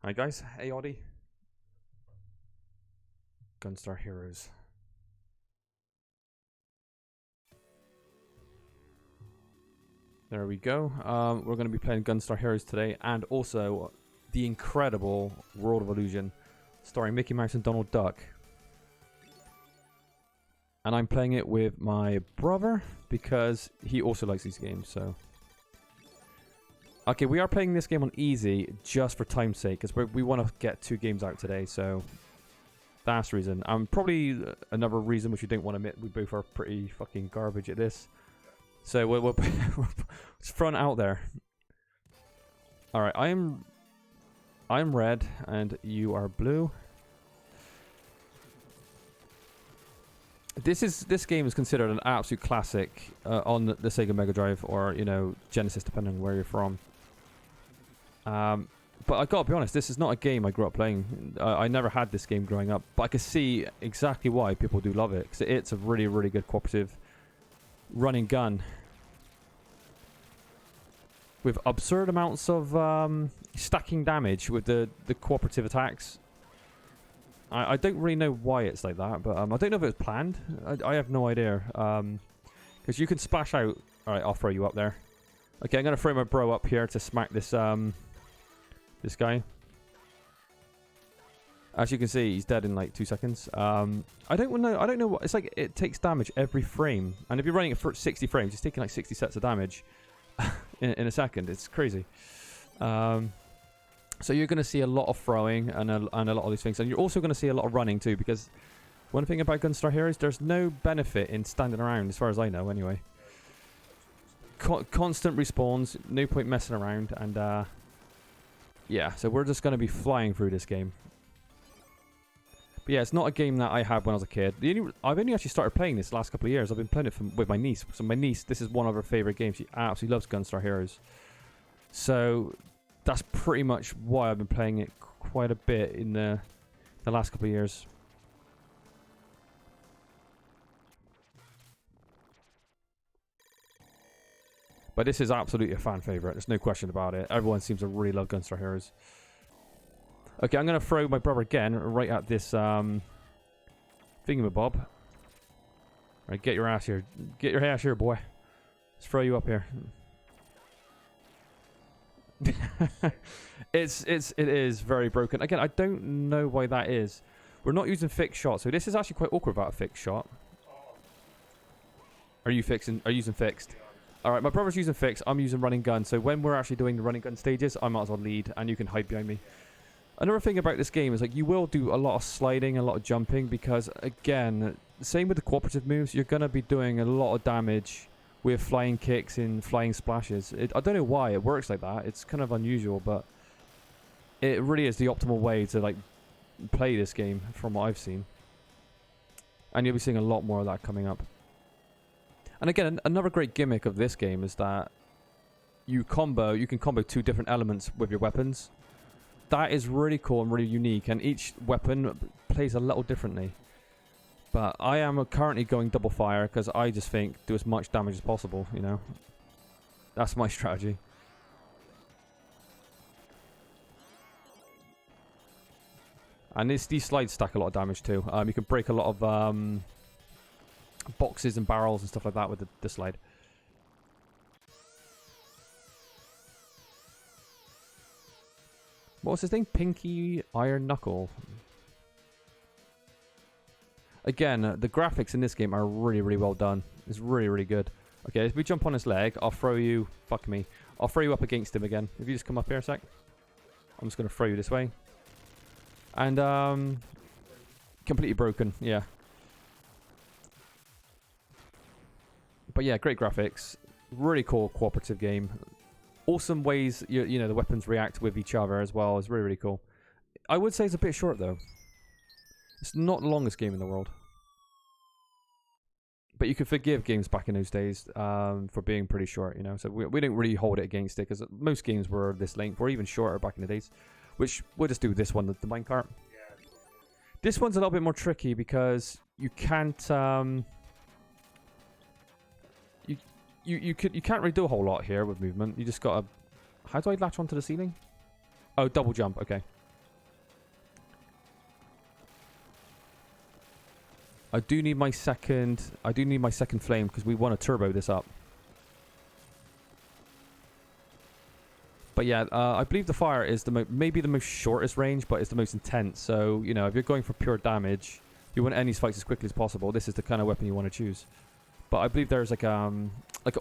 Alright guys, hey Audie. Gunstar Heroes. There we go. We're going to be playing Gunstar Heroes today, and also the incredible World of Illusion, starring Mickey Mouse and Donald Duck. And I'm playing it with my brother because he also likes these games. So, okay, we are playing this game on easy just for time's sake, because we want to get 2 games out today. So that's the reason. Probably another reason which you don't want to admit, we both are pretty fucking garbage at this. So we'll it's front out there. All right, I'm red and you are blue. This game is considered an absolute classic on the Sega Mega Drive, or Genesis, depending on where you're from. But I gotta be honest, this is not a game I grew up playing. I never had this game growing up, but I can see exactly why people do love it, because it's a really, really good cooperative running gun with absurd amounts of stacking damage with the cooperative attacks. I don't really know why it's like that, but I don't know if it's planned. I have no idea, because you can splash out. All right, I'll throw you up there. Okay, I'm gonna throw my bro up here to smack this this guy. As you can see, he's dead in like 2 seconds. I don't know what it's like. It takes damage every frame, and if you're running it for 60 frames, it's taking like 60 sets of damage in a second. It's crazy. So you're going to see a lot of throwing and a lot of these things, and you're also going to see a lot of running too. Because one thing about Gunstar Heroes, there's no benefit in standing around, as far as I know, anyway. Constant respawns, no point messing around, and yeah. So we're just going to be flying through this game. But yeah, it's not a game that I had when I was a kid. I've only actually started playing this the last couple of years. I've been playing it with my niece. So my niece, this is one of her favorite games. She absolutely loves Gunstar Heroes. So that's pretty much why I've been playing it quite a bit in the last couple of years. But this is absolutely a fan favorite. There's no question about it. Everyone seems to really love Gunstar Heroes. Okay, I'm going to throw my brother again right at this thingamabob. Right, get your ass here. Get your ass here, boy. Let's throw you up here. It is very broken. Again, I don't know why that is. We're not using fixed shot, so this is actually quite awkward about a fixed shot. Are you using fixed? Alright, my brother's using fixed, I'm using running gun, so when we're actually doing the running gun stages, I might as well lead, and you can hide behind me. Another thing about this game is, like, you will do a lot of sliding, a lot of jumping, because, again, same with the cooperative moves, you're going to be doing a lot of damage with flying kicks and flying splashes. I don't know why it works like that. It's kind of unusual, but it really is the optimal way to, like, play this game from what I've seen. And you'll be seeing a lot more of that coming up. And again, another great gimmick of this game is that you can combo 2 different elements with your weapons. That is really cool and really unique, and each weapon plays a little differently. But I am currently going double fire because I just think do as much damage as possible, That's my strategy. And these slides stack a lot of damage too. You can break a lot of boxes and barrels and stuff like that with the slide. What was his name? Pinky Iron Knuckle. Again, the graphics in this game are really, really well done. It's really, really good. Okay, if we jump on his leg, I'll throw you... Fuck me. I'll throw you up against him again. If you just come up here a sec. I'm just going to throw you this way. And, completely broken. Yeah. But yeah, great graphics. Really cool cooperative game. Awesome ways, the weapons react with each other as well. It's really, really cool. I would say it's a bit short, though. It's not the longest game in the world. But you could forgive games back in those days for being pretty short, So we don't really hold it against it, because most games were this length, or even shorter back in the days. Which, we'll just do this one, the minecart. This one's a little bit more tricky, because you can't... You can't really do a whole lot here with movement. You just gotta... How do I latch onto the ceiling? Oh, double jump. Okay. I do need my second flame because we want to turbo this up. But yeah, I believe the fire is maybe the most shortest range, but it's the most intense. So, you know, if you're going for pure damage, you want to end these fights as quickly as possible. This is the kind of weapon you want to choose. But I believe there's like an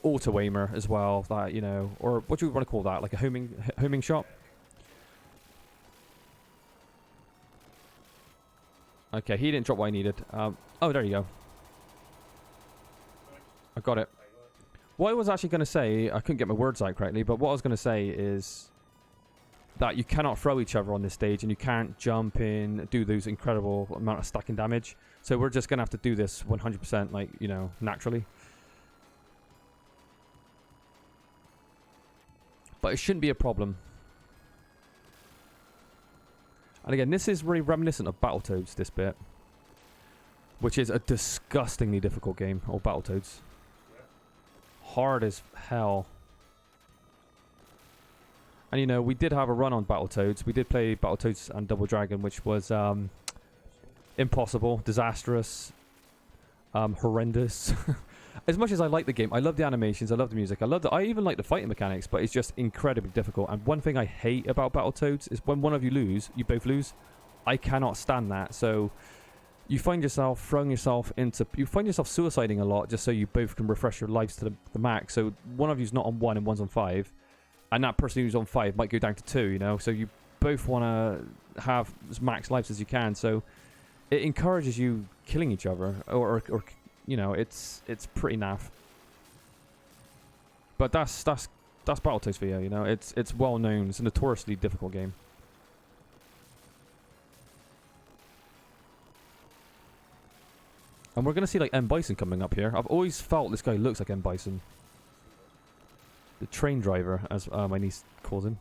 auto aimer as well, that, you know, or what do you want to call that? Like a homing shot? Okay, he didn't drop what I needed. Oh, there you go. I got it. What I was actually going to say, I couldn't get my words out correctly, but what I was going to say is that you cannot throw each other on this stage, and you can't jump in, do those incredible amount of stacking damage. So we're just going to have to do this 100%, like, you know, naturally. But it shouldn't be a problem. And again, this is really reminiscent of Battletoads, this bit. Which is a disgustingly difficult game, or Battletoads. Hard as hell. And you know, we did have a run on Battletoads. We did play Battletoads and Double Dragon, which was impossible, disastrous, horrendous. As much as I like the game, I love the animations, I love the music, I even like the fighting mechanics, but it's just incredibly difficult. And one thing I hate about Battletoads is when one of you lose, you both lose. I cannot stand that. So you find yourself suiciding a lot just so you both can refresh your lives to the max. So one of you's not on 1 and one's on 5, and that person who's on 5 might go down to 2, you know. So you both want to have as max lives as you can. So it encourages you killing each other, or you know, it's pretty naff. But that's Battletoads for you, you know. It's well known. It's a notoriously difficult game. And we're going to see like M. Bison coming up here. I've always felt this guy looks like M. Bison. The train driver, as my niece calls him.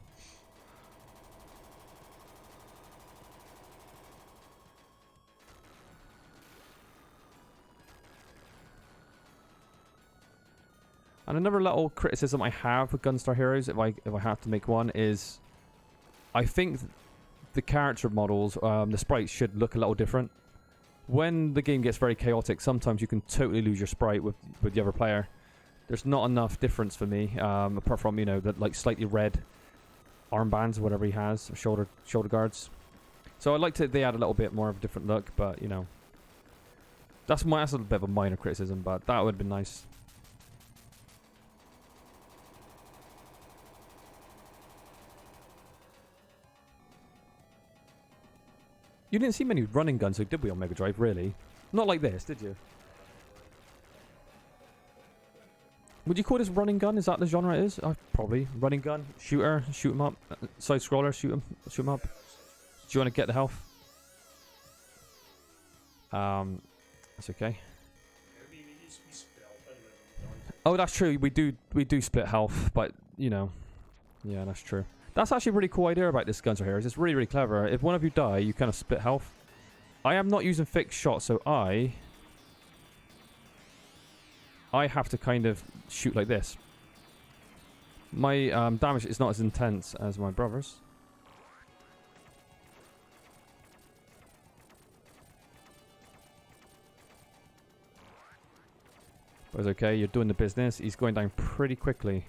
And another little criticism I have with Gunstar Heroes, if I have to make one, is I think the character models, the sprites should look a little different. When the game gets very chaotic, sometimes you can totally lose your sprite with the other player. There's not enough difference for me, apart from, you know, the like slightly red armbands or whatever he has, or shoulder guards. So I'd like to they add a little bit more of a different look, but you know, that's a little bit of a minor criticism, but that would have been nice. You didn't see many running guns, did we, on Mega Drive, really? Not like this, did you? Would you call this running gun? Is that the genre it is? Probably. Running gun, shooter, shoot 'em up. Side scroller, shoot 'em up. Do you want to get the health? That's okay. Oh, that's true. We do split health, but you know, yeah, that's true. That's actually a really cool idea about this Gunstar Heroes. It's really, really clever. If one of you die, you kind of split health. I am not using fixed shots, so I have to kind of shoot like this. My damage is not as intense as my brother's. But it's okay, you're doing the business. He's going down pretty quickly.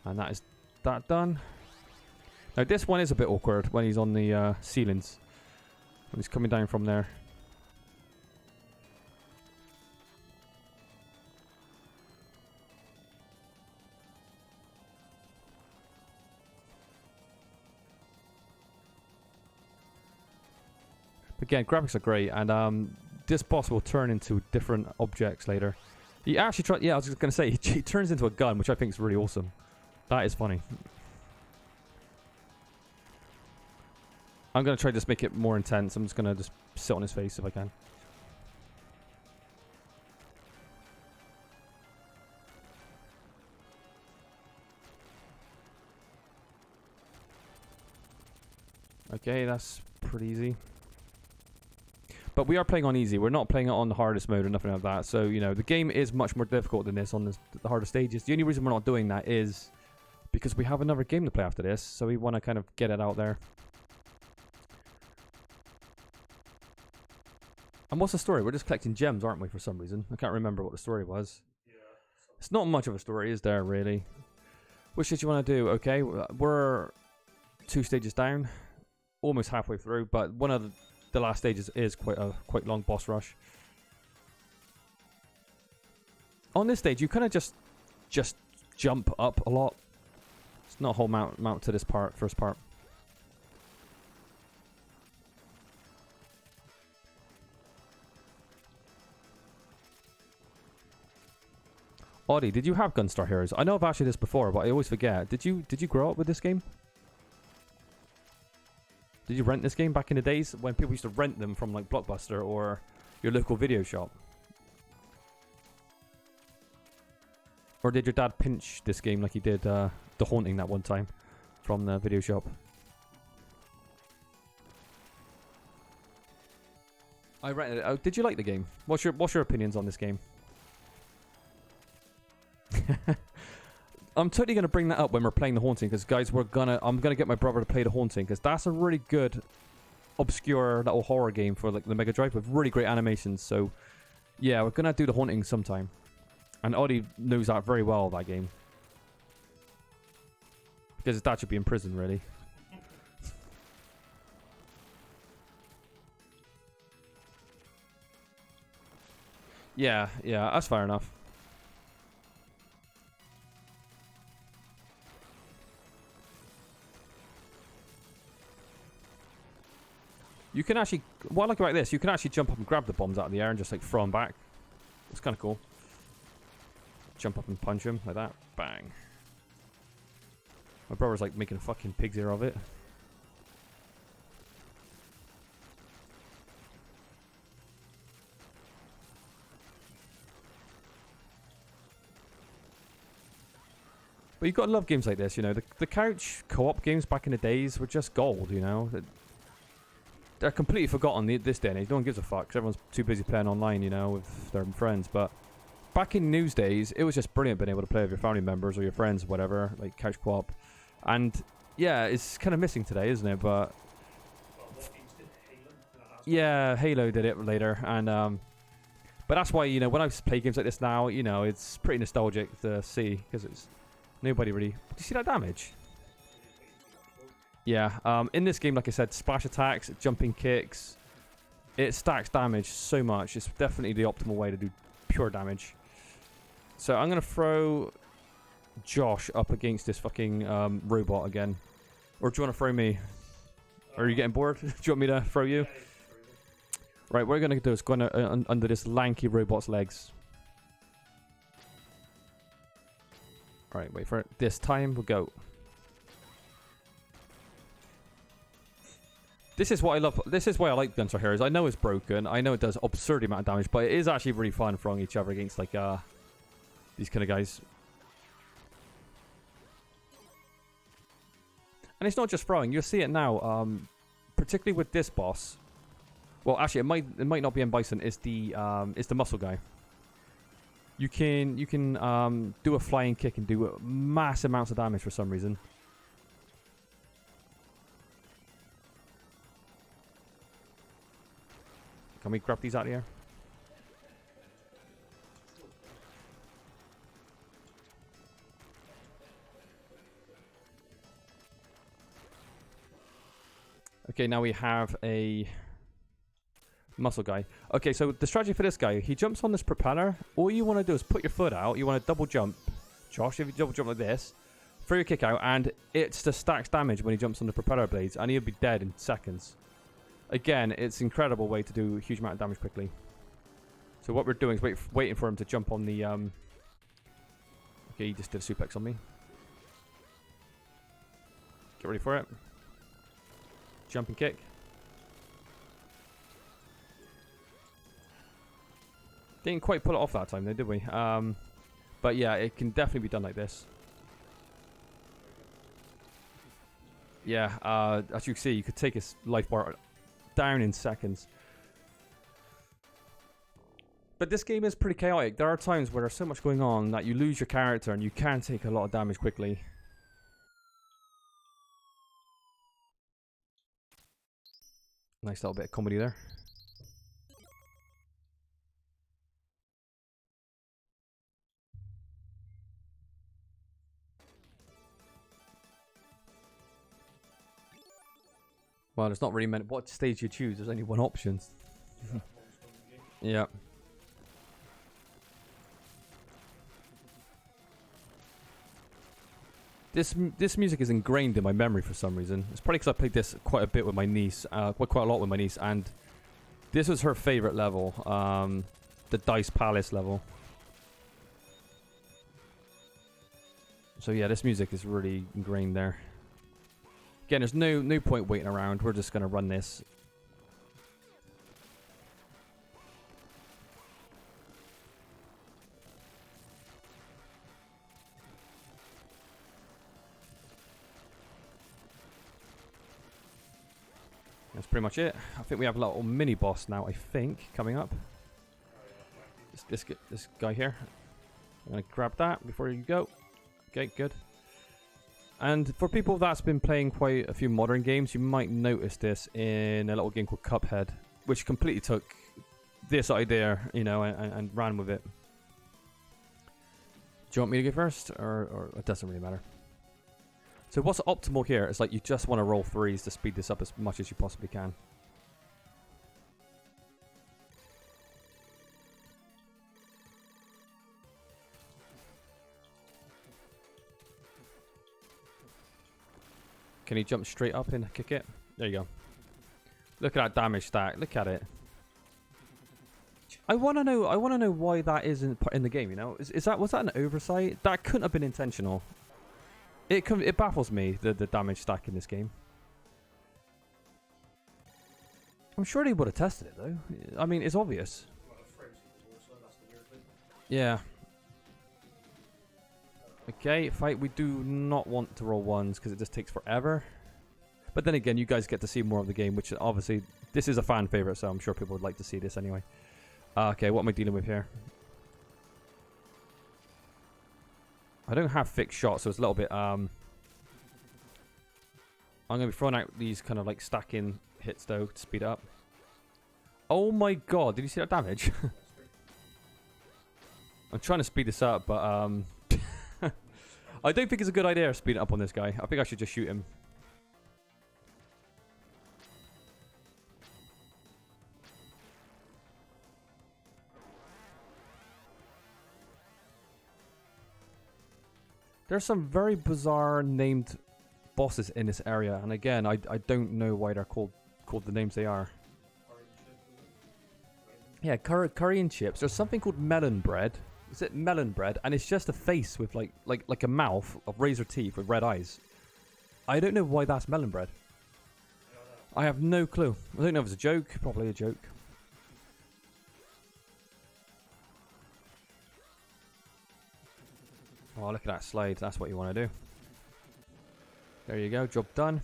And that is that done. Now this one is a bit awkward when he's on the ceilings. When he's coming down from there. Again, graphics are great, and this boss will turn into different objects later. He actually yeah, I was just going to say, he turns into a gun, which I think is really awesome. That is funny. I'm going to try to just make it more intense. I'm just going to just sit on his face if I can. Okay, that's pretty easy. But we are playing on easy. We're not playing it on the hardest mode or nothing like that. So, you know, the game is much more difficult than this on the harder stages. The only reason we're not doing that is because we have another game to play after this, so we want to kind of get it out there. And what's the story? We're just collecting gems, aren't we, for some reason? I can't remember what the story was. It's not much of a story, is there, really? Which did you want to do? Okay, we're 2 stages down, almost halfway through, but one of the last stages is quite long boss rush. On this stage, you kind of just jump up a lot. It's not a whole mount to this first part. Audie, did you have Gunstar Heroes? I know I've asked you this before, but I always forget. Did you grow up with this game? Did you rent this game back in the days when people used to rent them from like Blockbuster or your local video shop? Or did your dad pinch this game like he did The Haunting that one time from the video shop? I rented it. Oh, did you like the game? What's your opinions on this game? I'm totally gonna bring that up when we're playing The Haunting, because guys, I'm gonna get my brother to play The Haunting, because that's a really good, obscure little horror game for like the Mega Drive with really great animations. So yeah, we're gonna do The Haunting sometime, and Audie knows that very well, that game, because his dad should be in prison, really. Yeah, that's fair enough. You can actually, what I like about this, you can actually jump up and grab the bombs out of the air and just like throw them back. It's kind of cool. Jump up and punch them like that. Bang. My brother's like making a fucking pig's ear of it. But you've got to love games like this, you know. The couch co-op games back in the days were just gold, you know. They're completely forgotten this day and age. No one gives a fuck because everyone's too busy playing online, you know, with their friends. But back in news days, it was just brilliant being able to play with your family members or your friends, whatever, like couch co-op. And yeah, it's kind of missing today, isn't it? But yeah, Halo did it later, and but that's why, you know, when I play games like this now, you know, it's pretty nostalgic to see, because it's nobody really. Do you see that damage? Yeah, in this game, like I said, splash attacks, jumping kicks, it stacks damage so much. It's definitely the optimal way to do pure damage. So I'm going to throw Josh up against this fucking robot again. Or do you want to throw me? Or are you getting bored? Do you want me to throw you? Right, what we're going to do is go under this lanky robot's legs. Alright, wait for it. This time we'll go. This is what I love. This is why I like Gunstar Heroes. I know it's broken. I know it does absurd amount of damage, but it is actually really fun throwing each other against like these kind of guys. And it's not just throwing. You'll see it now, particularly with this boss. Well, actually, it might not be M. Bison. It's the muscle guy. You can do a flying kick and do mass amounts of damage for some reason. Can we grab these out of here? Okay, now we have a muscle guy. Okay, so the strategy for this guy, he jumps on this propeller. All you want to do is put your foot out. You want to double jump. Josh, if you double jump like this, throw your kick out, and it's the stacks damage when he jumps on the propeller blades, and he'll be dead in seconds. Again, it's an incredible way to do a huge amount of damage quickly. So what we're doing is waiting for him to jump on the... Okay, he just did a suplex on me. Get ready for it. Jumping kick. Didn't quite pull it off that time though, did we? But yeah, it can definitely be done like this. Yeah, as you can see, you could take his life bar down in seconds. But this game is pretty chaotic. There are times where there's so much going on that you lose your character and you can take a lot of damage quickly. Nice little bit of comedy there. Well, it's not really meant what stage you choose. There's only one option. Yeah. This music is ingrained in my memory for some reason. It's probably because I played this quite a bit with my niece, quite a lot with my niece, and this was her favorite level, the Dice Palace level. So yeah, this music is really ingrained there. Again, there's no point waiting around. We're just gonna run this. That's pretty much it. I think we have a little mini boss now, I think, coming up. This guy here. I'm going to grab that before you go. Okay, good. And for people that's been playing quite a few modern games, you might notice this in a little game called Cuphead, which completely took this idea, you know, and ran with it. Do you want me to go first? Or it doesn't really matter. So what's optimal here is like you just want to roll threes to speed this up as much as you possibly can. Can you jump straight up and kick it? There you go. Look at that damage stack. Look at it. I want to know why that isn't in the game, you know? Was that an oversight? That couldn't have been intentional. It baffles me, the damage stack in this game. I'm sure they would have tested it, though. I mean, it's obvious. Yeah. Okay, fight. We do not want to roll ones, because it just takes forever. But then again, you guys get to see more of the game, which obviously, this is a fan favorite, so I'm sure people would like to see this anyway. Okay, what am I dealing with here? I don't have fixed shots, so it's a little bit, I'm going to be throwing out these kind of like stacking hits though to speed it up. Oh my god, did you see that damage? I'm trying to speed this up, but I don't think it's a good idea to speed it up on this guy. I think I should just shoot him. There's some very bizarre named bosses in this area, and again, I don't know why they're called the names they are. Yeah, curry and chips. There's something called melon bread. Is it melon bread? And it's just a face with like a mouth of razor teeth with red eyes. I don't know why that's melon bread. I have no clue. I don't know if it's a joke. Probably a joke. Oh, look at that slide. That's what you want to do. There you go. Job done.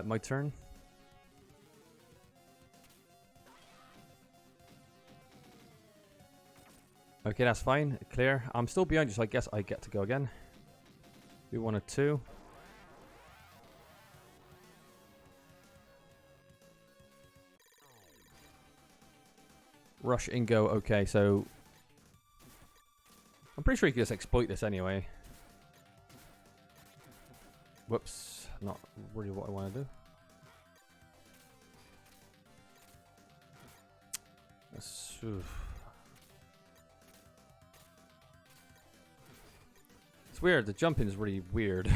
My turn. Okay, that's fine. Clear. I'm still behind you, so I guess I get to go again. Do 1 or 2. Rush and go. Okay, so I'm pretty sure you can just exploit this anyway. Whoops, not really what I want to do. It's weird. The jumping is really weird.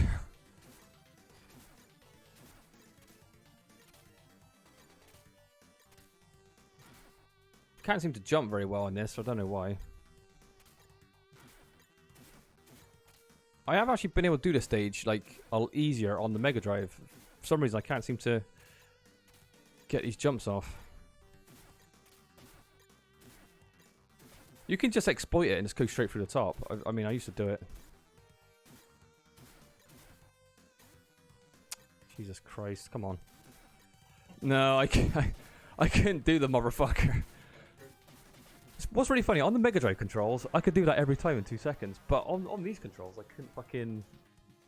Can't seem to jump very well in this, so I don't know why. I have actually been able to do this stage like a lot easier on the Mega Drive. For some reason, I can't seem to get these jumps off. You can just exploit it and just go straight through the top. I mean, I used to do it. Jesus Christ, come on. No, I couldn't do the motherfucker. What's really funny, on the Mega Drive controls, I could do that every time in 2 seconds. But on these controls, I couldn't fucking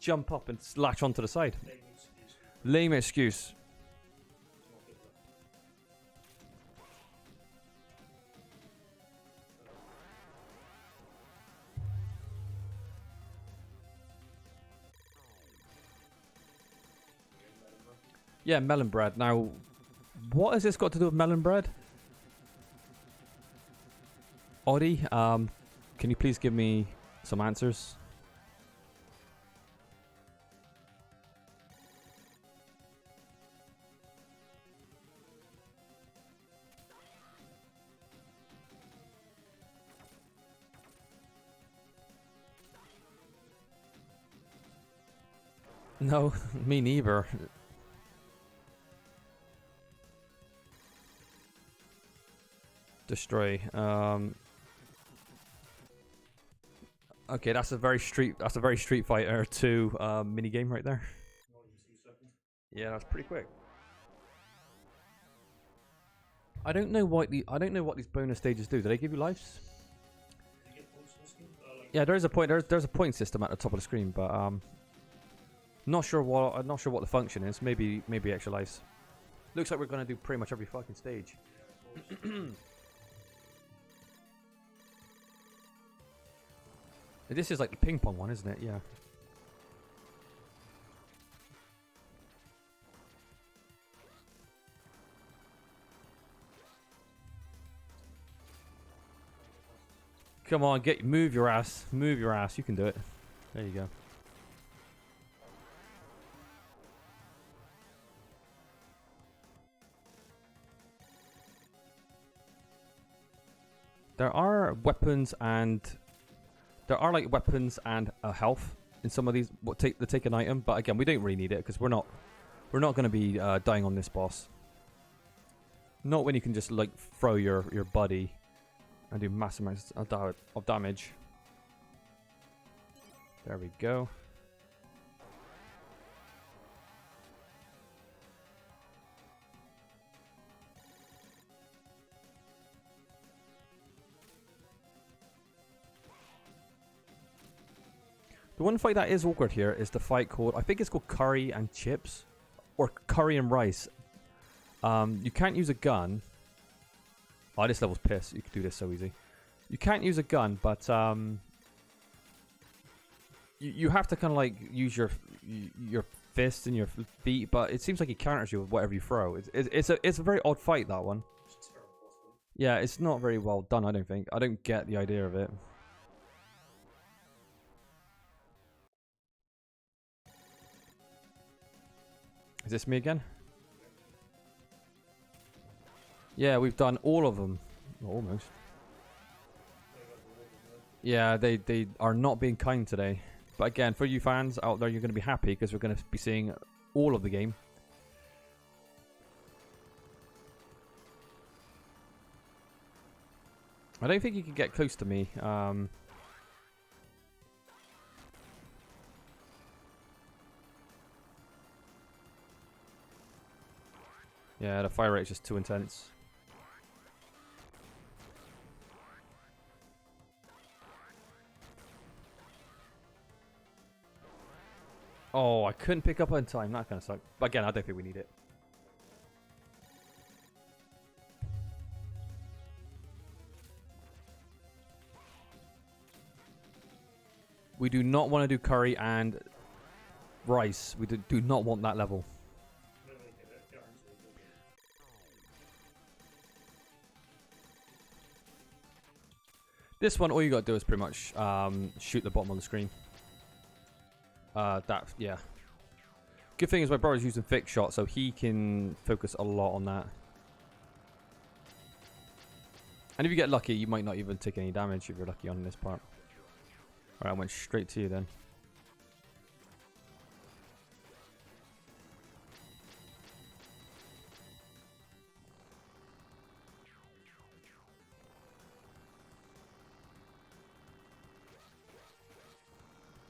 jump up and latch onto the side. Lame excuse. Yeah, melon bread. Now, what has this got to do with melon bread? Audie, can you please give me some answers? No, me neither. Destroy. Okay, that's a very Street Fighter 2 mini game right there. Yeah, that's pretty quick. I don't know what these bonus stages do. Do they give you lives? Yeah, there is a point. There's a point system at the top of the screen, but I'm not sure what the function is. Maybe extra lives. Looks like we're gonna do pretty much every fucking stage. This is like the ping pong one, isn't it? Yeah. Come on, move your ass. Move your ass. You can do it. There you go. There are weapons and like weapons and health in some of these. Take an item, but again, we don't really need it because we're not going to be dying on this boss. Not when you can just like throw your buddy and do massive amounts of damage. There we go. The one fight that is awkward here is the fight called, I think it's called Curry and Chips, or Curry and Rice. You can't use a gun. Oh, this level's piss. You could do this so easy. You can't use a gun, but you have to kind of like use your fists and your feet. But it seems like he counters you with whatever you throw. It's a very odd fight, that one. Yeah, it's not very well done. I don't think. I don't get the idea of it. Is this me again? Yeah, we've done all of them. Almost. Yeah, they are not being kind today. But again, for you fans out there, you're going to be happy because we're going to be seeing all of the game. I don't think you can get close to me. Yeah, the fire rate is just too intense. Oh, I couldn't pick up on time. That kind of sucked. But again, I don't think we need it. We do not want to do curry and rice. We do not want that level. This one, all you got to do is pretty much shoot the bottom of the screen. Yeah. Good thing is my brother's using fixed shot, so he can focus a lot on that. And if you get lucky, you might not even take any damage if you're lucky on this part. Alright, I went straight to you then.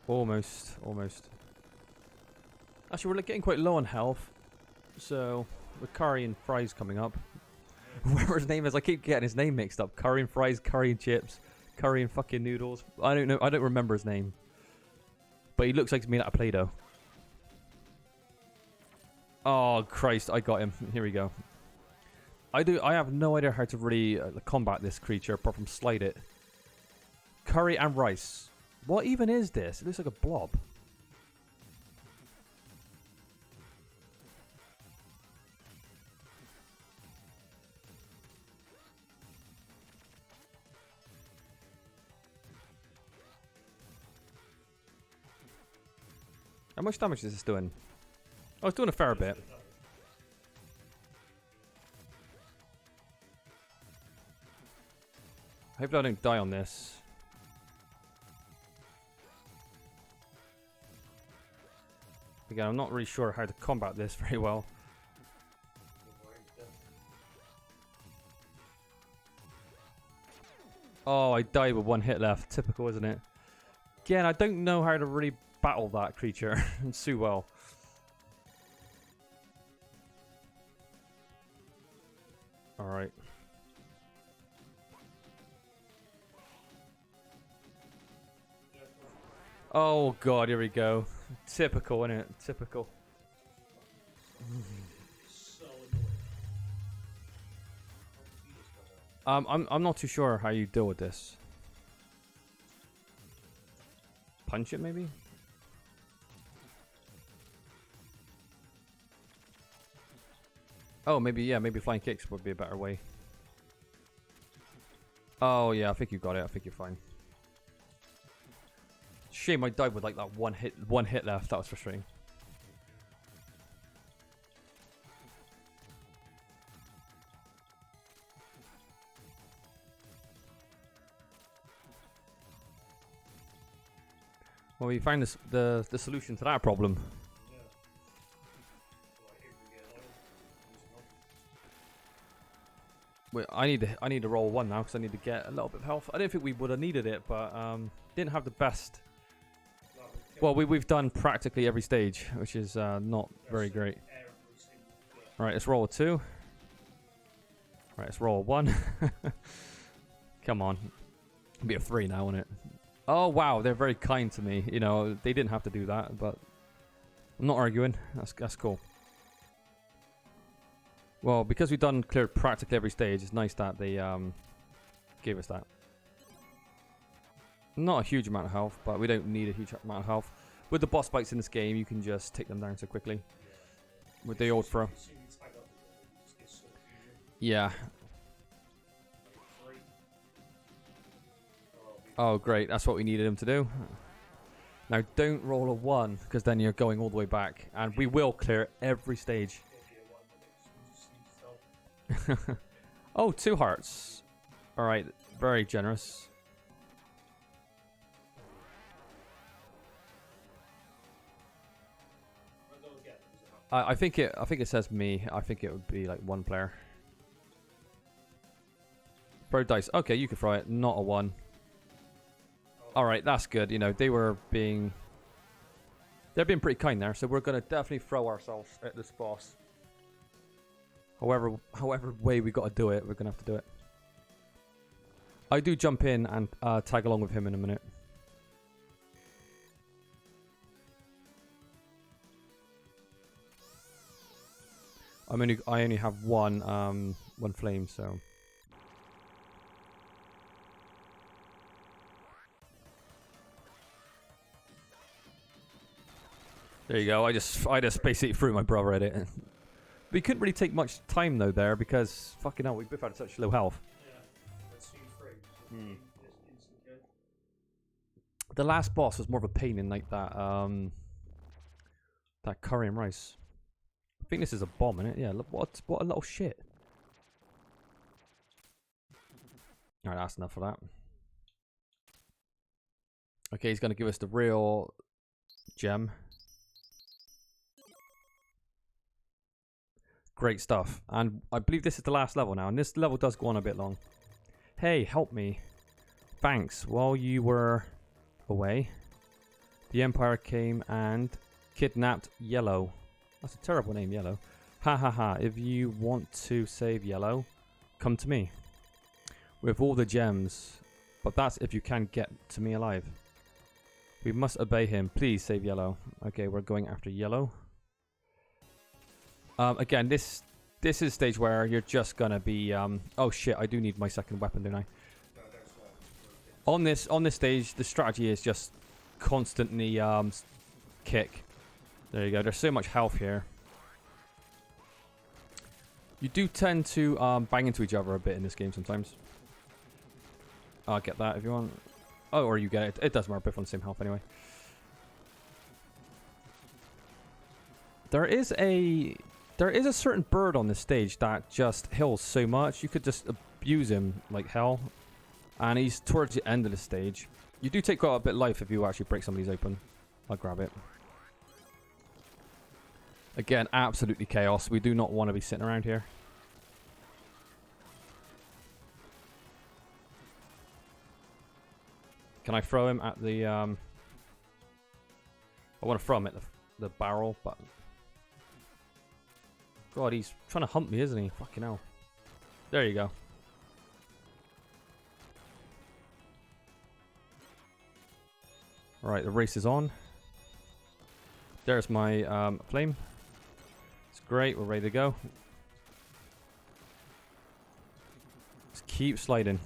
Almost. Actually, we're getting quite low on health. So, with curry and fries coming up, Whatever his name is, I keep getting his name mixed up. Curry and fries, curry and chips, curry and fucking noodles. I don't know. I don't remember his name. But he looks like he's made out of Play-Doh. Oh, Christ. I got him. Here we go. I have no idea how to really combat this creature apart from slide it. Curry and rice. What even is this? It looks like a blob. How much damage is this doing? Oh, it's doing a fair bit. Hopefully I don't die on this. Again, I'm not really sure how to combat this very well. Oh, I died with one hit left. Typical, isn't it? Again, I don't know how to really battle that creature too well. Alright. Oh god, here we go. Typical, innit? Typical. I'm not too sure how you deal with this. Punch it, maybe? Oh, maybe, yeah, maybe flying kicks would be a better way. Oh, yeah, I think you got it. I think you're fine. Shame I died with like that one hit left. That was frustrating. Well, we found this, the solution to that problem. Wait, I need to roll one now because I need to get a little bit of health. I don't think we would have needed it, but didn't have the best. Well, we've done practically every stage, which is not very great. Right, let's roll a 2. Right, let's roll a 1. Come on, it'll be a 3 now, won't it? Oh wow, they're very kind to me. You know, they didn't have to do that, but I'm not arguing. That's cool. Well, because we've done cleared practically every stage, it's nice that they gave us that. Not a huge amount of health, but we don't need a huge amount of health. With the boss fights in this game, you can just take them down so quickly. With the old throw. Yeah. Oh, great. That's what we needed him to do. Now, don't roll a 1, because then you're going all the way back. And we will clear every stage. Oh, 2 hearts. Alright, very generous. I think it says me. I think it would be like 1 player. Throw dice. Okay, you can throw it. Not a 1. Alright, that's good. You know, they're being pretty kind there, so we're gonna definitely throw ourselves at this boss. However way we gotta do it, we're gonna have to do it. I do jump in and tag along with him in a minute. I only have one flame, so. There you go. I just basically threw my brother at it. We couldn't really take much time though there because fucking hell, we both had such low health. Yeah. The last boss was more of a pain in like that that curry and rice. I think this is a bomb, isn't it? Yeah, look, what a little shit. Alright, that's enough of that. Okay, he's gonna give us the real gem. Great stuff. And I believe this is the last level now, and this level does go on a bit long. Hey, help me. Thanks. While you were away, the Empire came and kidnapped Yellow. That's a terrible name, Yellow. Ha ha ha. If you want to save Yellow, come to me with all the gems. But that's if you can get to me alive. We must obey him. Please save yellow. Okay, we're going after yellow. Again, this is a stage where you're just gonna be. Oh shit! I do need my second weapon, don't I? On this stage, the strategy is just constantly kick. There you go. There's so much health here. You do tend to bang into each other a bit in this game sometimes. I'll get that if you want. Oh, or you get it. It doesn't matter. Both on the same health anyway. There is a certain bird on this stage that just heals so much. You could just abuse him like hell. And he's towards the end of the stage. You do take quite a bit of life if you actually break some of these open. I'll grab it. Again, absolutely chaos. We do not want to be sitting around here. Can I throw him at the... I want to throw him at the barrel, but... God, he's trying to hump me, isn't he? Fucking hell. There you go. Alright, the race is on. There's my flame. It's great, we're ready to go. Just keep sliding.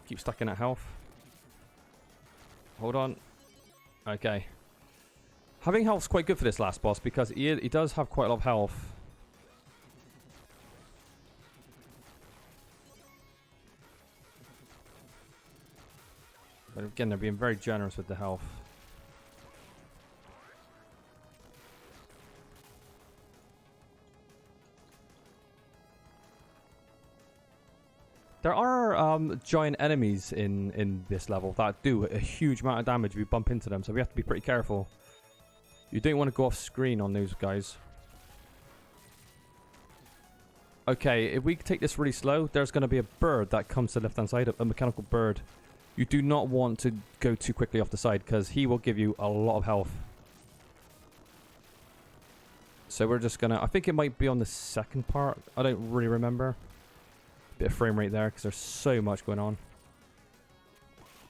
Keep stacking that health. Hold on. Okay. Having health's quite good for this last boss because he does have quite a lot of health. But again, they're being very generous with the health. There are giant enemies in this level that do a huge amount of damage if you bump into them, so we have to be pretty careful. You don't want to go off screen on those guys. Okay, if we take this really slow, there's going to be a bird that comes to the left-hand side, a mechanical bird. You do not want to go too quickly off the side because he will give you a lot of health. So we're just going to... I think it might be on the second part. I don't really remember. Bit of frame rate there because there's so much going on.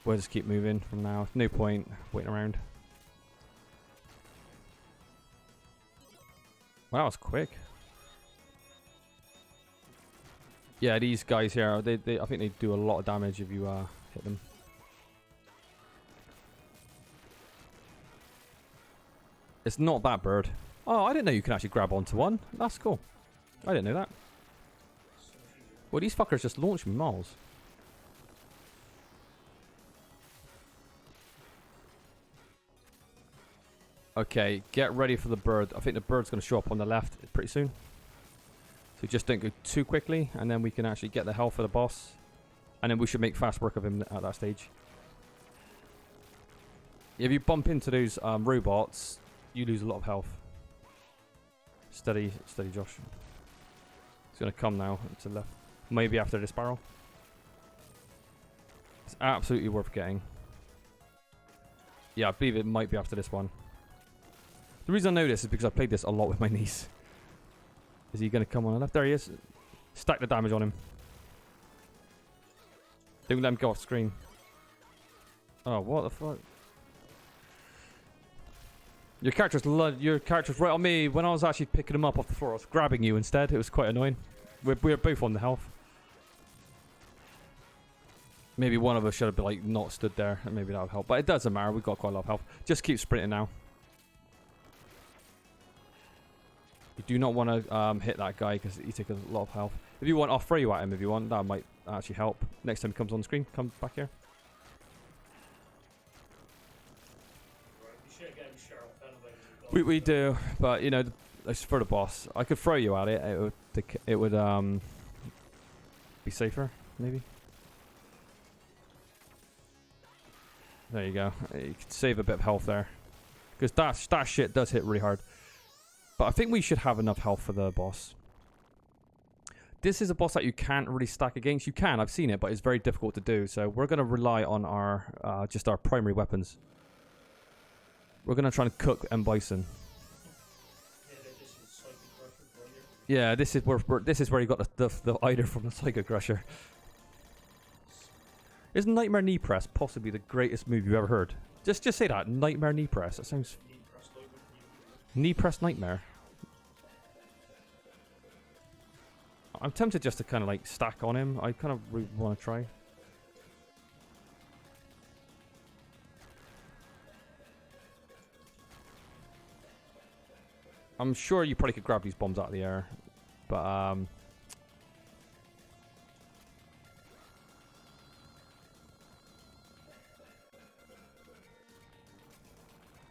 We'll just keep moving from now. No point waiting around. Wow, that was quick. Yeah, these guys here, I think they do a lot of damage if you hit them. It's not that bird. Oh, I didn't know you can actually grab onto one. That's cool. I didn't know that. Well, these fuckers just launched me miles. Okay, get ready for the bird. I think the bird's going to show up on the left pretty soon. So just don't go too quickly, and then we can actually get the health for the boss. And then we should make fast work of him at that stage. If you bump into those robots, you lose a lot of health. Steady, steady, Josh. It's going to come now to the left. Maybe after this barrel. It's absolutely worth getting. Yeah, I believe it might be after this one. The reason I know this is because I played this a lot with my niece. Is he going to come on the left? There he is. Stack the damage on him. Don't let him go off screen. Oh, what the fuck? Your character's right on me. When I was actually picking him up off the floor, I was grabbing you instead. It was quite annoying. We're both on the health. Maybe one of us should have been like not stood there, and maybe that would help. But it doesn't matter. We've got quite a lot of health. Just keep sprinting now. You do not want to hit that guy because he takes a lot of health. If you want, I'll throw you at him if you want. That might actually help. Next time he comes on the screen, come back here. We do, but you know, it's for the boss. I could throw you at it. It would be safer, maybe. There you go. You can save a bit of health there, because that shit does hit really hard. But I think we should have enough health for the boss. This is a boss that you can't really stack against. You can, I've seen it, but it's very difficult to do. So we're going to rely on our just our primary weapons. We're going to try and cook M. Bison. Yeah, this is where he got the Eider from the Psycho Crusher. Is Nightmare Knee Press possibly the greatest move you've ever heard? Just say that, Nightmare Knee Press. That sounds... Knee Press Nightmare. I'm tempted just to kind of like stack on him. I kind of really want to try. I'm sure you probably could grab these bombs out of the air, but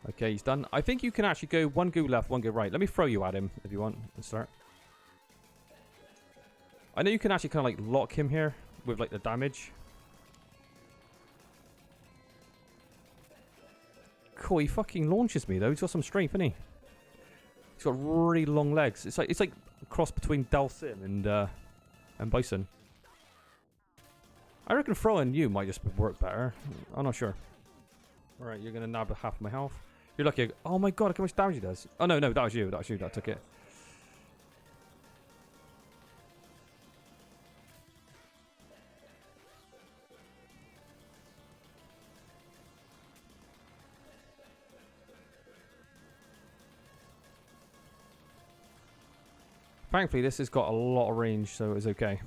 okay, he's done. I think you can actually go one go left, one go right. Let me throw you at him if you want and start. I know you can actually kind of like lock him here with like the damage. Cool, he fucking launches me though. He's got some strength, isn't he? He's got really long legs. It's like a cross between Dalsim and Bison. I reckon throwing you might just work better. I'm not sure. Alright, you're gonna nab half of my health. You're lucky. Oh my god, look how much damage he does. Oh no, that was you. That was you that took it. Thankfully, this has got a lot of range, so it's okay.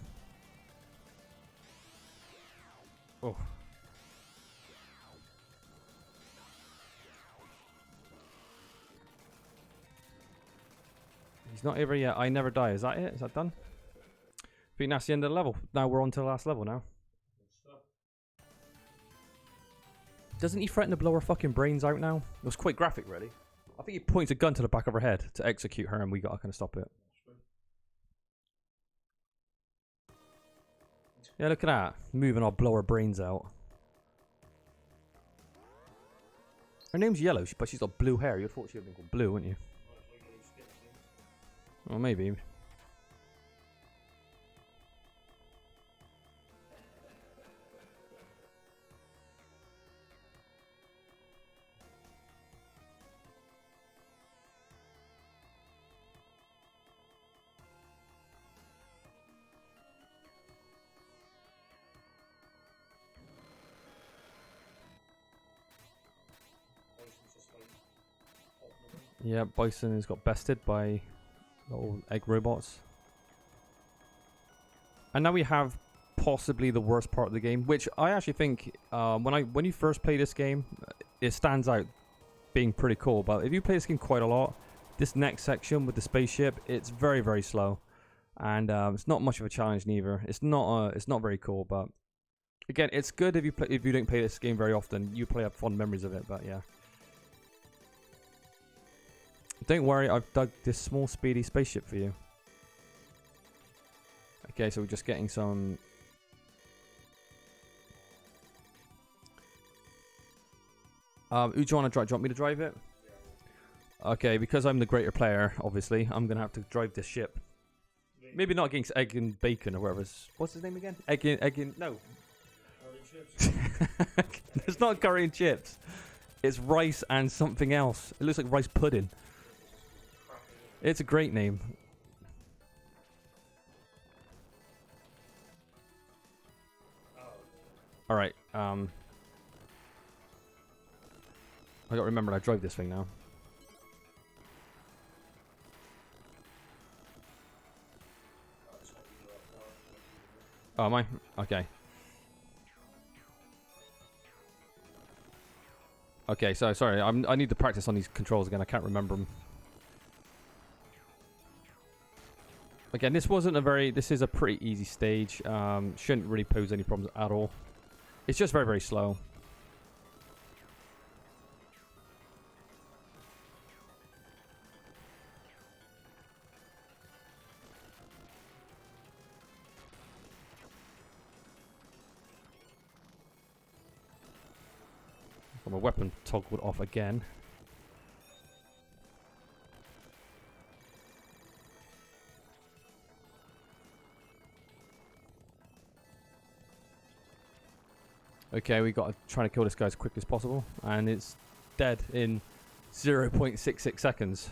Oh. He's not over yet. I never die. Is that it? Is that done? I think that's the end of the level. Now we're on to the last level now. Doesn't he threaten to blow her fucking brains out now? It was quite graphic, really. I think he points a gun to the back of her head to execute her, and we gotta kind of stop it. Yeah, look at that. Moving, I'll blow her brains out. Her name's Yellow, but she's got blue hair. You'd thought she would have been called Blue, wouldn't you? Well, maybe. Yeah, Bison has got bested by little egg robots. And now we have possibly the worst part of the game, which I actually think when you first play this game, it stands out being pretty cool. But if you play this game quite a lot, this next section with the spaceship, it's very, very slow. And it's not much of a challenge neither. It's not very cool, but again, it's good if you don't play this game very often. You probably have fond memories of it, but yeah. Don't worry, I've dug this small speedy spaceship for you. Okay, so we're just getting some... who do you want to drive? Do you want me to drive it? Okay, because I'm the greater player, obviously, I'm going to have to drive this ship. Maybe not against Egg and Bacon or whatever. What's his name again? Egg and... No. Curry chips. It's not curry and chips. It's rice and something else. It looks like rice pudding. It's a great name. Alright, I gotta remember I drive this thing now. Oh, am I? Okay. Okay, so sorry, I need to practice on these controls again. I can't remember them. Again, this is a pretty easy stage. Shouldn't really pose any problems at all. It's just very, very slow. My weapon toggled off again. Okay, we got to try to kill this guy as quick as possible, and it's dead in 0.66 seconds.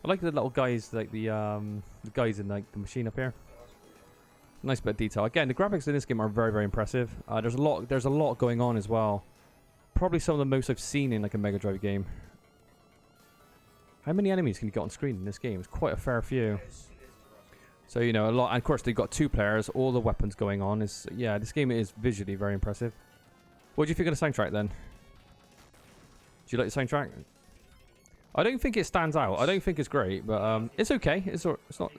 I like the little guys, like the guys in like the machine up here. Nice bit of detail. Again, the graphics in this game are very, very impressive. There's a lot going on as well. Probably some of the most I've seen in like a Mega Drive game. How many enemies can you get on screen in this game? It's quite a fair few. So, you know, a lot. And of course, they've got 2 players. All the weapons going on. Yeah, this game is visually very impressive. What do you think of the soundtrack then? Do you like the soundtrack? I don't think it stands out. I don't think it's great, but it's okay. It's not.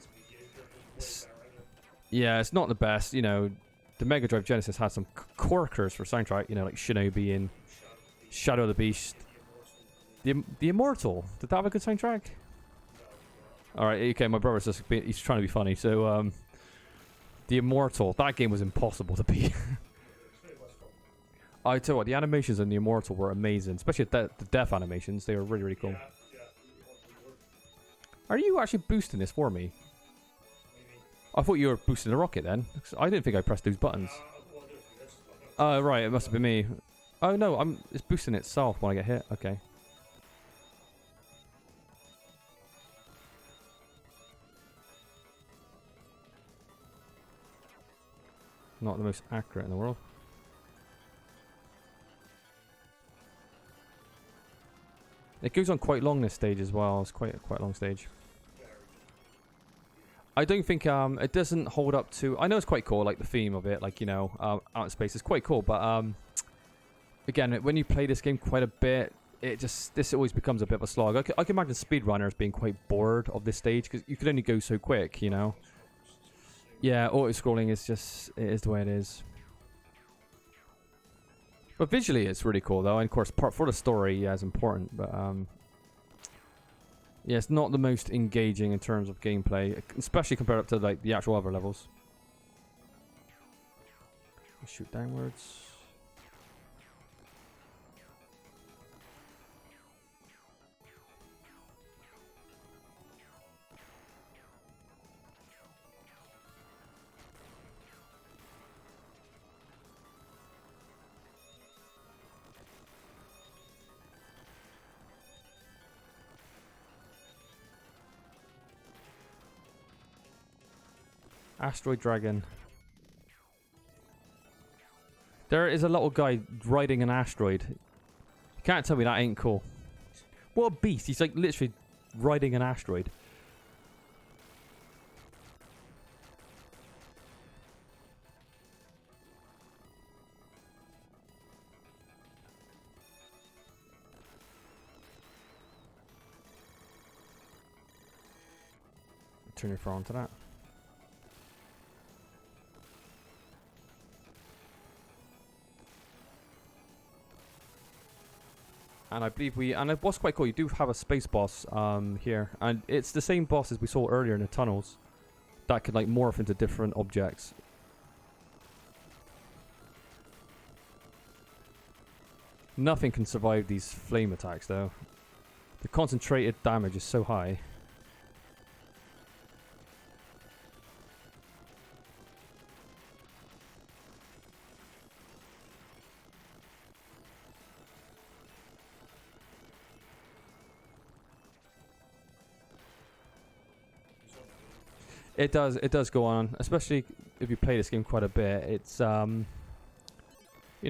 Yeah, it's not the best. You know, the Mega Drive Genesis had some corkers for soundtrack. You know, like Shinobi and Shadow of the Beast. The Immortal. Did that have a good soundtrack? Alright, okay, my brother's just he's trying to be funny. So, the Immortal. That game was impossible to beat. I tell you what, the animations in the Immortal were amazing. Especially the death animations. They were really, really cool. Are you actually boosting this for me? I thought you were boosting the rocket then. I didn't think I pressed those buttons. Oh, right, it must have been me. Oh, no, it's boosting itself when I get hit. Okay. Not the most accurate in the world. It goes on quite long this stage as well. It's quite a long stage. I don't think it doesn't hold up to. I know it's quite cool, like the theme of it, like you know, out in space. It's quite cool, but again, when you play this game quite a bit, this always becomes a bit of a slog. I can imagine speedrunners being quite bored of this stage because you could only go so quick, you know. Yeah, auto-scrolling is just, it is the way it is. But visually it's really cool though, and of course for the story, yeah, it's important, but yeah, it's not the most engaging in terms of gameplay, especially compared up to like the actual other levels. Shoot downwards. Asteroid Dragon. There is a little guy riding an asteroid. You can't tell me that ain't cool. What a beast. He's like literally riding an asteroid. Turn your phone to that. And I believe what's quite cool, you do have a space boss here, and it's the same boss as we saw earlier in the tunnels that could like morph into different objects. Nothing can survive these flame attacks though. The concentrated damage is so high. It does go on, especially if you play this game quite a bit. It's you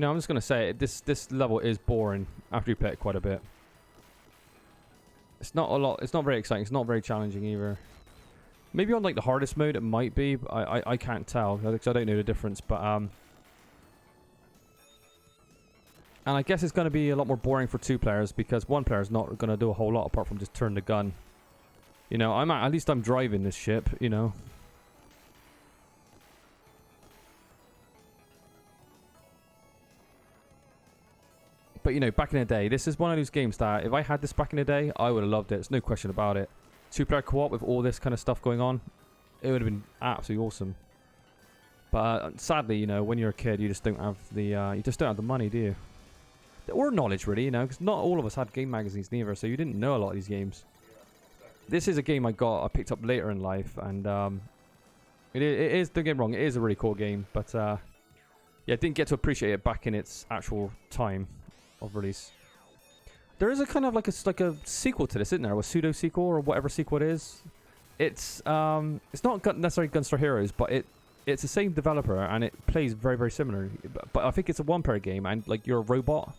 know, I'm just gonna say it, this level is boring after you play it quite a bit. It's not a lot. It's not very exciting. It's not very challenging either. Maybe on like the hardest mode it might be. But I can't tell because I don't know the difference. But and I guess it's gonna be a lot more boring for 2 players because 1 player is not gonna do a whole lot apart from just turn the gun. You know, at least I'm driving this ship, you know. But, you know, back in the day, this is one of those games that if I had this back in the day, I would have loved it. There's no question about it. 2-player co-op with all this kind of stuff going on, it would have been absolutely awesome. But sadly, you know, when you're a kid, you just don't have the money, do you? Or knowledge, really, you know, because not all of us had game magazines neither, so you didn't know a lot of these games. This is a game I picked up later in life, and it is, don't get me wrong, it is a really cool game, but yeah, I didn't get to appreciate it back in its actual time of release. There is a kind of like a sequel to this, isn't there? A pseudo sequel or whatever sequel it is. It's not necessarily Gunstar Heroes, but it's the same developer and it plays very, very similar. But I think it's a one-player game and like you're a robot.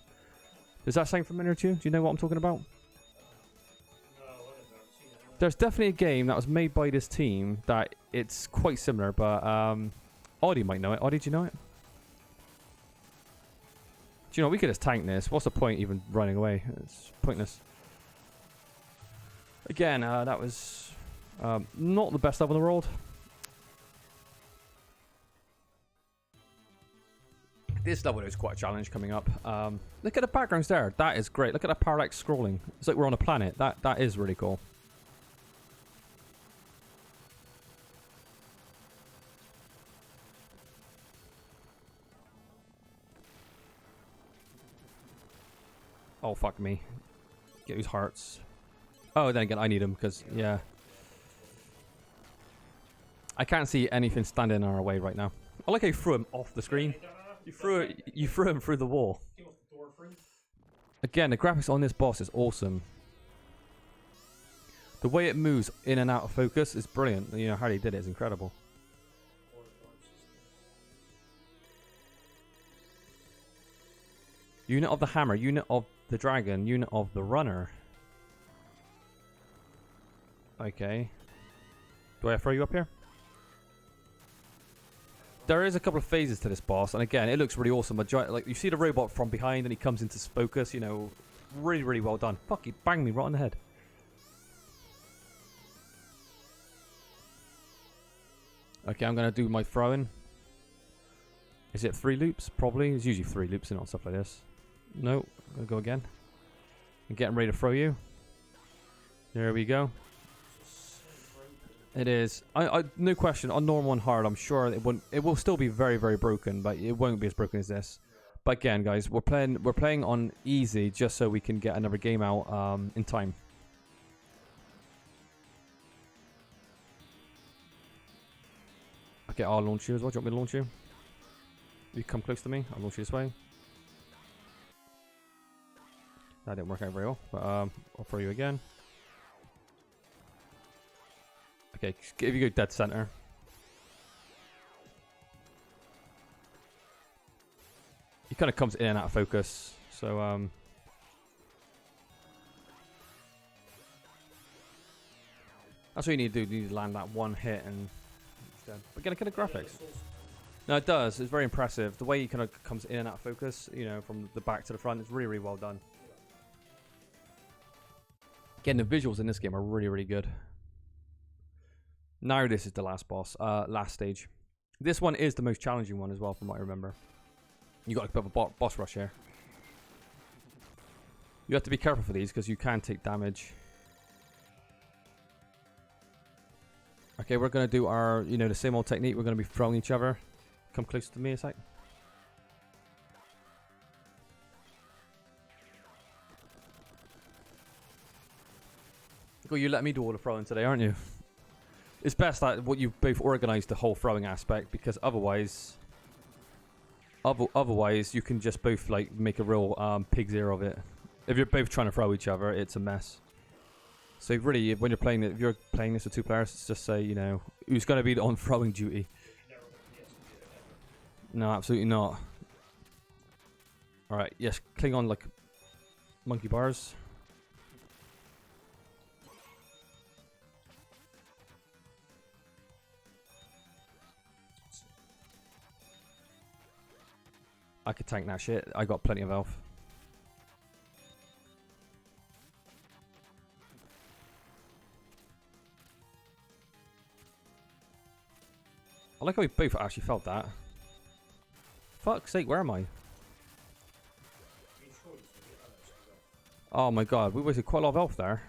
Does that sound familiar to you? Do you know what I'm talking about? There's definitely a game that was made by this team that it's quite similar, but Audie might know it. Audie, do you know it? Do you know, we could just tank this. What's the point even running away? It's pointless. Again, that was not the best level in the world. This level is quite a challenge coming up. Look at the backgrounds there. That is great. Look at that parallax scrolling. It's like we're on a planet. That is really cool. Oh, fuck me. Get these hearts. Oh, then again, I need them because, yeah. I can't see anything standing in our way right now. I like how you threw him off the screen. You threw him through the wall. Again, the graphics on this boss is awesome. The way it moves in and out of focus is brilliant. You know, how they did it is incredible. Unit of the hammer, unit of the dragon, unit of the runner. Okay. Do I throw you up here? There is a couple of phases to this boss, and again, it looks really awesome. Like you see the robot from behind, and he comes into focus. You know, really, really well done. Fuck, he banged me right on the head. Okay, I'm gonna do my throwing. Is it 3 loops? Probably. It's usually 3 loops and stuff like this. No, I'm gonna go again. I'm getting ready to throw you. There we go. It is. No question. On normal and hard, I'm sure it won't. It will still be very, very broken, but it won't be as broken as this. But again, guys, we're playing on easy just so we can get another game out in time. Okay, I'll launch you as well. Do you want me to launch you? You come close to me. I'll launch you this way. That didn't work out very well, but I'll throw you again. Okay, if you go dead center. He kind of comes in and out of focus, so that's what you need to do. You need to land that one hit and but again, look at the graphics. No, it does. It's very impressive. The way he kind of comes in and out of focus, you know, from the back to the front, is really, really well done. Again, the visuals in this game are really, really good. Now this is the last boss, last stage. This one is the most challenging one as well, from what I remember. You got a bit of a boss rush here. You have to be careful for these because you can take damage. Okay, we're gonna do our, you know, the same old technique. We're gonna be throwing each other. Come close to me a sec. Well, you let me do all the throwing today, aren't you? It's best that what you both organised the whole throwing aspect, because otherwise you can just both like make a real pig's ear of it. If you're both trying to throw each other, it's a mess. So really, when you're playing it, if you're playing this with 2 players, it's just say, you know, who's going to be on throwing duty. No, absolutely not. Alright, yes, cling on like monkey bars. I could tank that shit. I got plenty of health. I like how we both actually felt that. Fuck's sake, where am I? Oh my god, we wasted quite a lot of health there.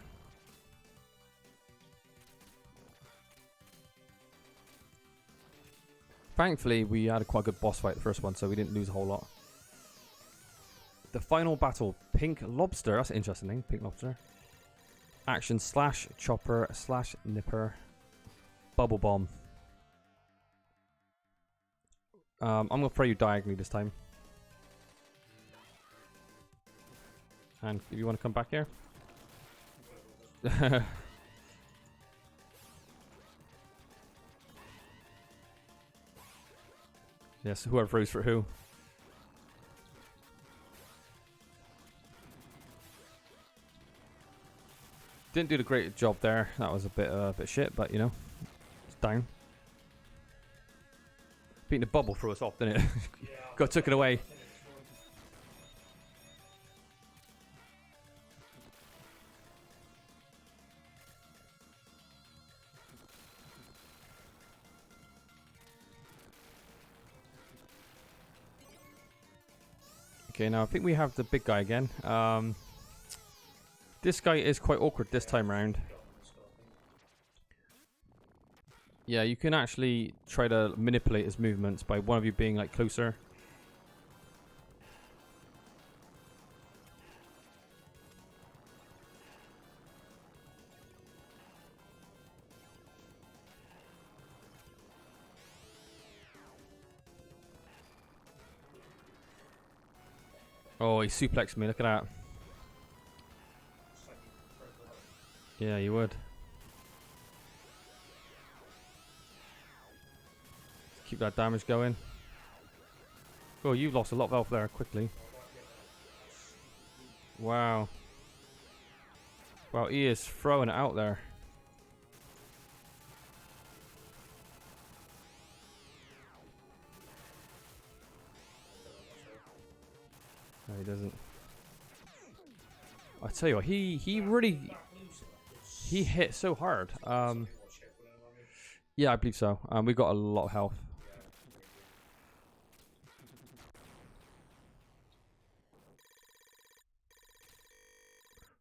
Thankfully, we had a quite good boss fight the first one, so we didn't lose a whole lot. The final battle, Pink Lobster. That's an interesting name, Pink Lobster. Action slash chopper slash nipper. Bubble bomb. I'm gonna throw you diagonally this time. And if you want to come back here. Yes, whoever froze for who. Didn't do the great job there. That was a bit shit, but you know, it's down. Beating the bubble threw us off, didn't it? Got took it away. Okay, now I think we have the big guy again. This guy is quite awkward this time round. Yeah, you can actually try to manipulate his movements by one of you being like closer. Oh, he suplexed me, look at that. Yeah, you would. Keep that damage going. Oh, you've lost a lot of health there quickly. Wow. Wow, he is throwing it out there. No, he doesn't. I tell you what, he really hit so hard. Yeah, I believe so. We got a lot of health.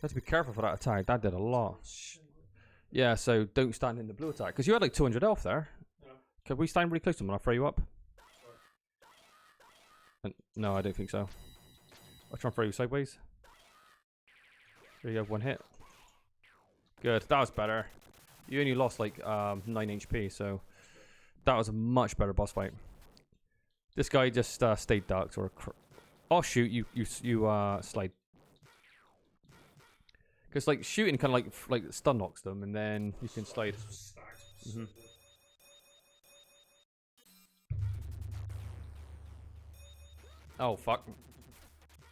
Have to be careful for that attack. That did a lot. Yeah, so don't stand in the blue attack because you had like 200 health there. Can we stand really close to him and I'll throw you up? No, I don't think so. I'll try and throw you sideways. There you have one hit. Good, that was better. You only lost like 9 HP, so that was a much better boss fight. This guy just stayed ducked or oh shoot, you slide. Because like shooting kind of like stun knocks them, and then you can slide. Oh fuck.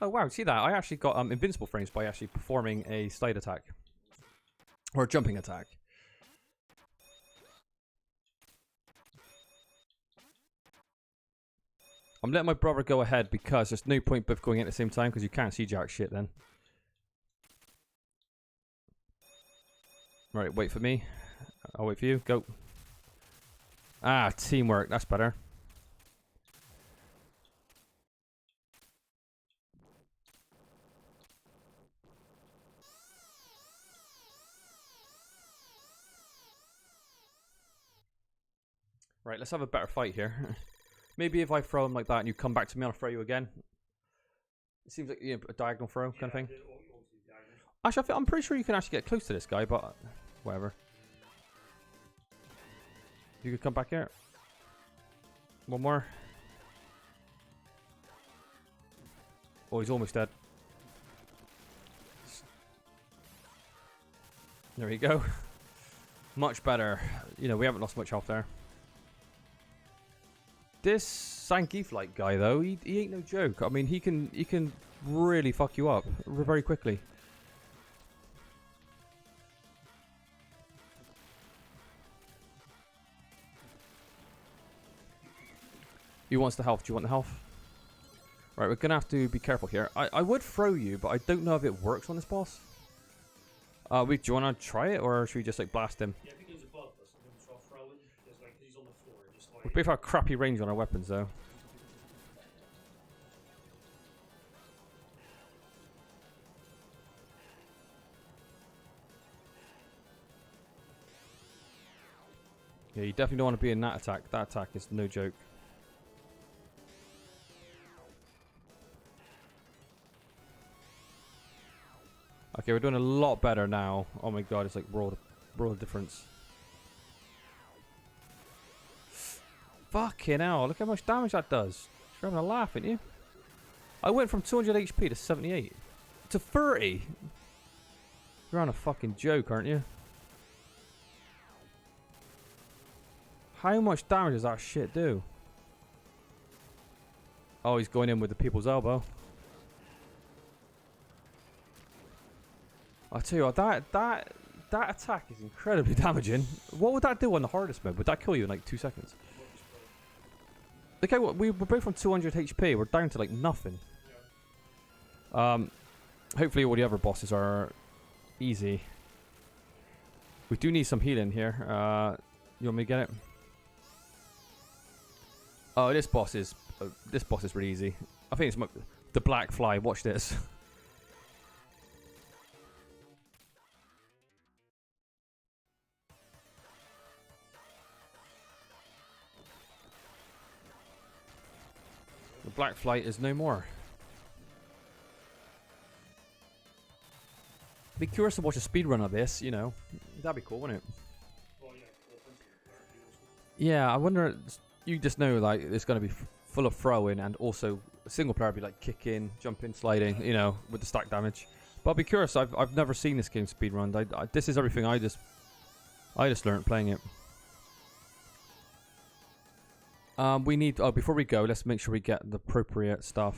Oh wow, see that? I actually got invincible frames by actually performing a slide attack. Or a jumping attack. I'm letting my brother go ahead because there's no point both going at the same time because you can't see jack shit then. Right, wait for me. I'll wait for you. Go. Ah, teamwork. That's better. Right, let's have a better fight here. Maybe if I throw him like that and you come back to me, I'll throw you again. It seems like, you know, a diagonal throw kind of thing. Actually, I'm pretty sure you can actually get close to this guy, but whatever. You could come back here. One more. Oh, he's almost dead. There we go. Much better. You know, we haven't lost much health there. This Zangief-like guy, though, he ain't no joke. I mean, he can really fuck you up very quickly. He wants the health. Do you want the health? Right, we're gonna have to be careful here. I would throw you, but I don't know if it works on this boss. Do you want to try it, or should we just like blast him? Yeah, I think he's above us. I'm going to try throwing because like he's on the floor. Just like We both have crappy range on our weapons, though. Yeah, you definitely don't want to be in that attack. That attack is no joke. Okay, we're doing a lot better now. Oh my god, it's like world difference. Fucking hell, look how much damage that does. You're having a laugh, aren't you? I went from 200 HP to 78. to 30? You're on a fucking joke, aren't you? How much damage does that shit do? Oh, he's going in with the people's elbow. I tell you what, that attack is incredibly damaging. What would that do on the hardest mode? Would that kill you in like 2 seconds? Okay, well, we're both on 200 HP. We're down to like nothing. Hopefully all the other bosses are easy. We do need some healing here. You want me to get it? Oh, this boss is really easy. I think it's the black fly. Watch this. The black flight is no more. Be curious to watch a speedrun of this, you know. That'd be cool, wouldn't it? Well, yeah, Yeah, I wonder. You just know, like, it's going to be full of throwing, and also single player be like kicking, jumping, sliding, you know, with the stack damage. But I'll be curious. I've never seen this game speedrun. This is everything I just learned playing it. We need. Oh, before we go, let's make sure we get the appropriate stuff.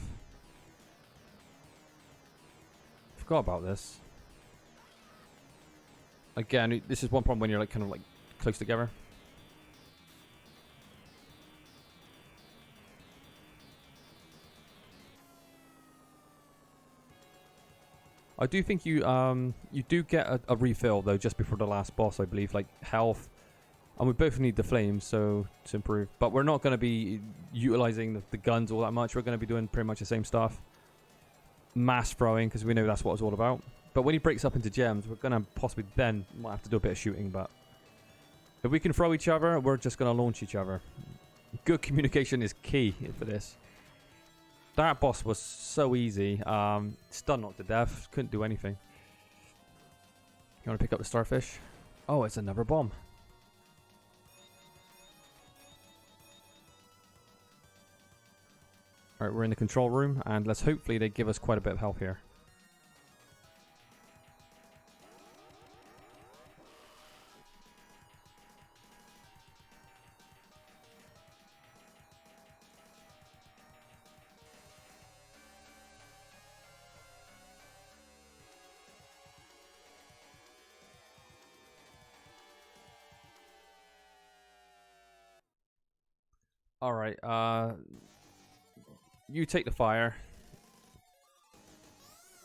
Forgot about this. Again, this is one problem when you're like kind of like close together. I do think you do get a refill though just before the last boss, I believe, like health, and we both need the flames so to improve. But we're not going to be utilizing the guns all that much. We're going to be doing pretty much the same stuff. Mass throwing because we know that's what it's all about. But when he breaks up into gems, we're going to possibly then might have to do a bit of shooting. But if we can throw each other, we're just going to launch each other. Good communication is key for this. That boss was so easy. Stun knocked to death. Couldn't do anything. You want to pick up the starfish? Oh, it's another bomb. Alright, we're in the control room, and let's hopefully they give us quite a bit of health here. Alright, you take the fire.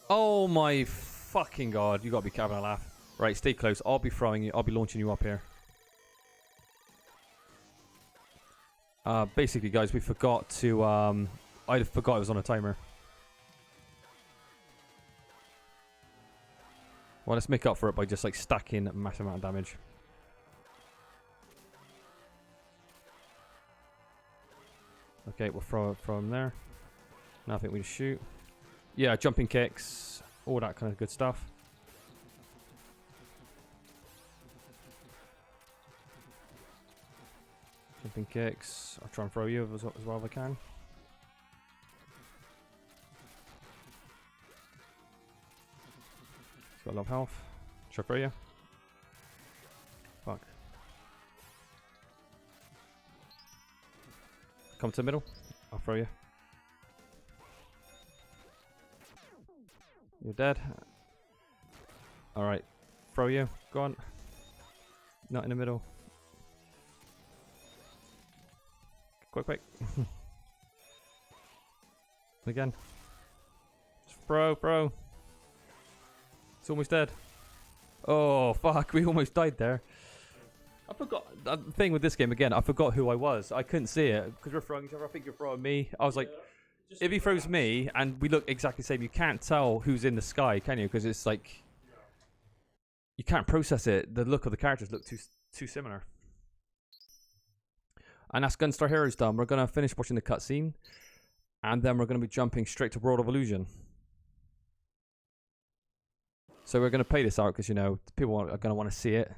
Oh my fucking god, you gotta be having a laugh. Right, stay close. I'll be throwing you, I'll be launching you up here. Basically guys, we forgot to, I forgot it was on a timer. Well, let's make up for it by just like stacking a massive amount of damage. Okay, we'll throw it from there. Now I think we just shoot. Yeah, jumping kicks, all that kind of good stuff. Jumping kicks. I'll try and throw you as well as I can. He's got a lot of health. Should I throw you? Fuck. Come to the middle. I'll throw you. You're dead. Alright. Throw you. Go on. Not in the middle. Quick, quick. Again. Just throw. It's almost dead. Oh, fuck. We almost died there. I forgot. The thing with this game, again, I forgot who I was. I couldn't see it because we're throwing each other. I think you're throwing me. I was like, if he throws me and we look exactly the same, you can't tell who's in the sky, can you? Because it's like, you can't process it. The look of the characters look too similar. And that's Gunstar Heroes done. We're going to finish watching the cutscene. And then we're going to be jumping straight to World of Illusion. So we're going to play this out because, you know, people are going to want to see it.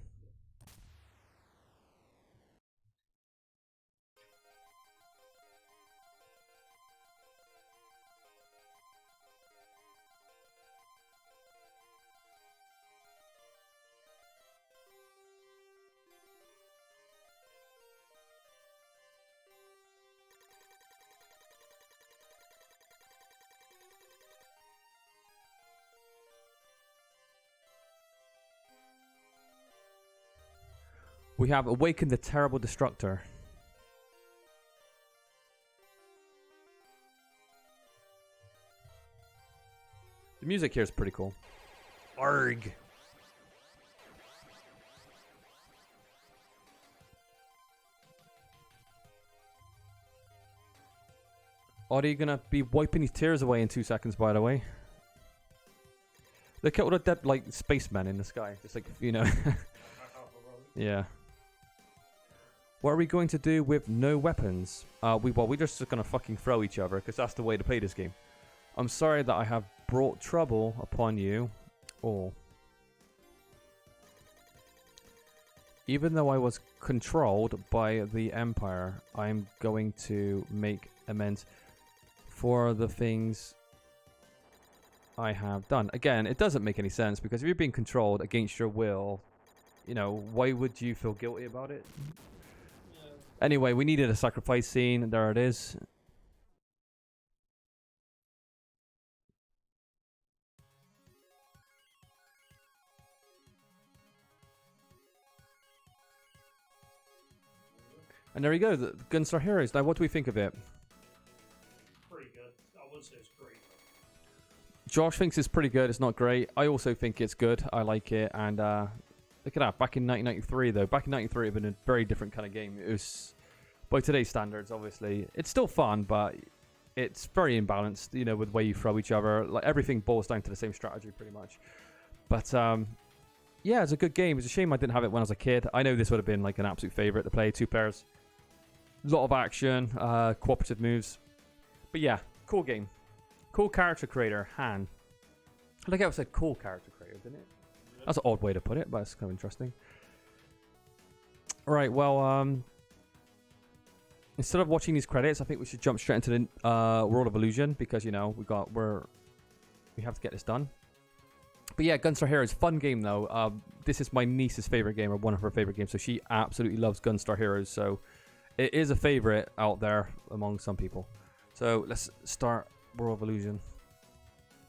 We have awakened the terrible destructor. The music here is pretty cool. Arg. Are you gonna be wiping his tears away in 2 seconds, by the way? Look at all the dead, like, spacemen in the sky. Just like, you know. Yeah. What are we going to do with no weapons? We're just gonna fucking throw each other, because that's the way to play this game. I'm sorry that I have brought trouble upon you all. Even though I was controlled by the Empire, I'm going to make amends for the things I have done. Again, it doesn't make any sense, because if you're being controlled against your will, you know, why would you feel guilty about it? Yeah. Anyway, we needed a sacrifice scene. There it is. And there you go, the Gunstar Heroes. Now, what do we think of it? Pretty good. I wouldn't say it's great. Josh thinks it's pretty good. It's not great. I also think it's good. I like it. And look at that. Back in 1993, though. Back in 1993, it would have been a very different kind of game. It was, by today's standards, obviously. It's still fun, but it's very imbalanced, you know, with the way you throw each other. Like, everything boils down to the same strategy, pretty much. But, yeah, it's a good game. It's a shame I didn't have it when I was a kid. I know this would have been, like, an absolute favorite to play. 2 players. A lot of action, cooperative moves. But yeah, cool game. Cool character creator, Han. I like how it said cool character creator, didn't it? Yeah. That's an odd way to put it, but it's kind of interesting. Alright, well, instead of watching these credits, I think we should jump straight into the World of Illusion, because, you know, we have to get this done. But yeah, Gunstar Heroes, fun game though. This is my niece's favorite game, or one of her favorite games, so she absolutely loves Gunstar Heroes, so it is a favorite out there among some people. So let's start World of Illusion.